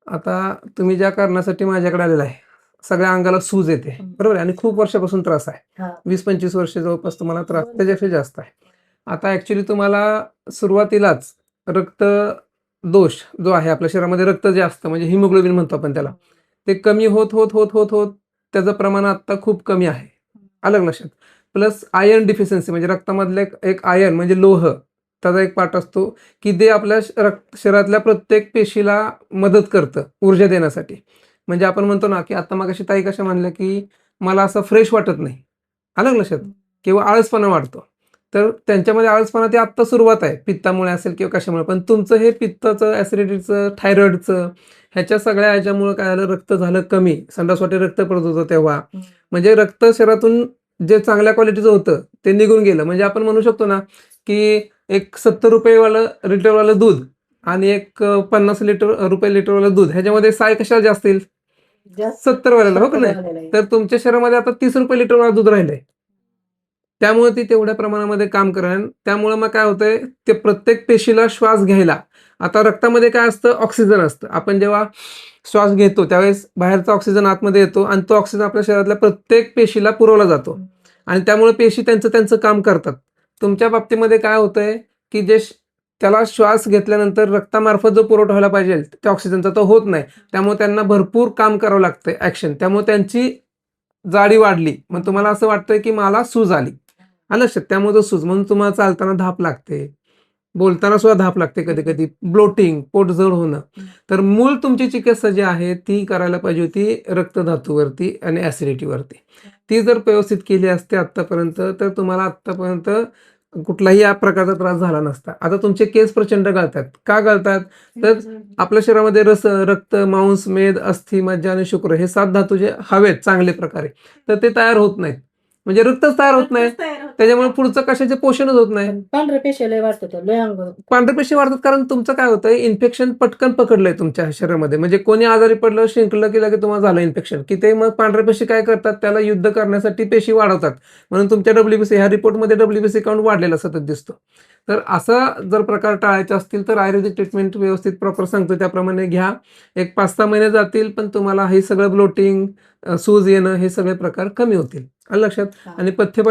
आता तुम्ही ज्या कारणासाठी माझ्याकडे आलेला आहे, सगळ्या अंगाला सूज येते, बरोबर आहे, आणि खूप वर्षापासून त्रास आहे. 20-25 वर्ष जवळपास तुम्हाला त्रास त्याच्यापेक्षा जास्त आहे. आता ॲक्च्युली तुम्हाला सुरुवातीलाच रक्त दोष जो आहे आपल्या शरीरामध्ये, रक्त जे असतं म्हणजे हिमोग्लोबिन म्हणतो आपण त्याला, ते कमी होत होत होत होत होत त्याचं प्रमाण आता खूप कमी आहे. आलं लक्षात? प्लस आयर्न डिफिशियन्सी म्हणजे रक्तामधलं एक आयर्न म्हणजे लोह, त्याचा एक पार्ट असतो की ते आपल्या शरीरातल्या प्रत्येक पेशीला मदत करतं ऊर्जा देण्यासाठी. म्हणजे आपण म्हणतो ना की आता मगाशी ताई कशा म्हणल्या की मला असं फ्रेश वाटत नाही, आलं लक्षात, किंवा आळसपणा वाटतो. तर त्यांच्यामध्ये आळसपणा ते आत्ता सुरुवात आहे, पित्तामुळे असेल किंवा कशामुळे. पण तुमचं हे पित्ताचं, ॲसिडिटीचं, थायरॉइडचं, ह्याच्या सगळ्या ह्याच्यामुळं काय झालं, रक्त झालं कमी, संडासवाटे रक्त पडत होतं तेव्हा. म्हणजे रक्त शरीरातून जे चांगल्या क्वालिटीचं होतं ते निघून गेलं. म्हणजे आपण म्हणू शकतो ना की एक ₹70 लिटरवालं दूध आणि एक 50 रुपये लिटरवालं दूध, ह्याच्यामध्ये साय कशाला जास्त येईल? 70 वाल्याला, हो का नाही? तर तुमच्या शरीरामध्ये आता ₹30 लिटरवालं दूध राहिलंय. त्यामुळे ती तेवढ्या प्रमाणामध्ये काम करेल. त्यामुळे मग काय होतंय, ते प्रत्येक पेशीला श्वास घ्यायला, आता रक्तामध्ये काय असतं, ऑक्सिजन असतं. आपण जेव्हा श्वास घेतो त्यावेळेस बाहेरचा ऑक्सिजन आतमध्ये येतो आणि तो ऑक्सिजन आपल्या शरीरातल्या प्रत्येक पेशीला पुरवला जातो आणि त्यामुळे पेशी त्यांचं काम करतात. तुमच्या बाबतीमध्ये काय होतंय की त्याला श्वास घेतल्यानंतर रक्तामार्फत जो पुरवठा व्हायला पाहिजे त्या ऑक्सिजनचा, तो होत नाही. त्यामुळे त्यांना भरपूर काम करावं लागतंय, ॲक्शन. त्यामुळे त्यांची जाडी वाढली. मग तुम्हाला असं वाटतंय की मला सूज आली, आलं लक्षात? त्यामुळे तो सूज, म्हणून तुम्हाला चालताना धाप लागते, बोलताना सुद्धा धाप लागते, कधी-कधी ब्लोटिंग, पोट जड होणं. तर मूळ तुमची चिकित्सा जी आहे ती करायला पाहिजे होती रक्तधातूवरती आणि ॲसिडिटीवरती. ती जर व्यवस्थित केली असते आत्तापर्यंत, तर तुम्हाला आत्तापर्यंत कुठलाही या प्रकारचा त्रास झाला नसता. आता तुमचे केस प्रचंड गळतात. का गळतात? तर आपल्या शरीरामध्ये रक्त, मांस, मेद, अस्थी, मज्जा आणि शुक्र हे 7 धातू जे हवेत चांगल्या प्रकारे, तर ते तयार होत नाहीत. म्हणजे रक्तच तयार होत नाही. त्याच्यामुळे पुढचं कशाचे पोषणच होत नाही. पांढऱ्या पेशी लय वाढतात, लय अंग पांढऱ्या पेशी वाढतात कारण तुमचं काय होतंय, इन्फेक्शन पटकन पकडलंय तुमच्या शरीरामध्ये. म्हणजे कोणी आजारी पडलं, शिंकलं की लगेच तुम्हाला झालं इन्फेक्शन, की ते मग पांढऱ्या पेशी काय करतात, त्याला युद्ध करण्यासाठी पेशी वाढवतात. म्हणून तुमच्या WBC, ह्या रिपोर्टमध्ये WBC काउंट वाढलेला सतत दिसतो. तर असा जर प्रकार टाळायचे असतील तर आयुर्वेदिक ट्रीटमेंट व्यवस्थित प्रॉपर सांगतो त्याप्रमाणे घ्या. एक 5-6 महिने जातील, पण तुम्हाला हे सगळं ब्लोटिंग, सूज येणं, हे सगळे प्रकार कमी होतील. आलं लक्षात? आणि पथ्य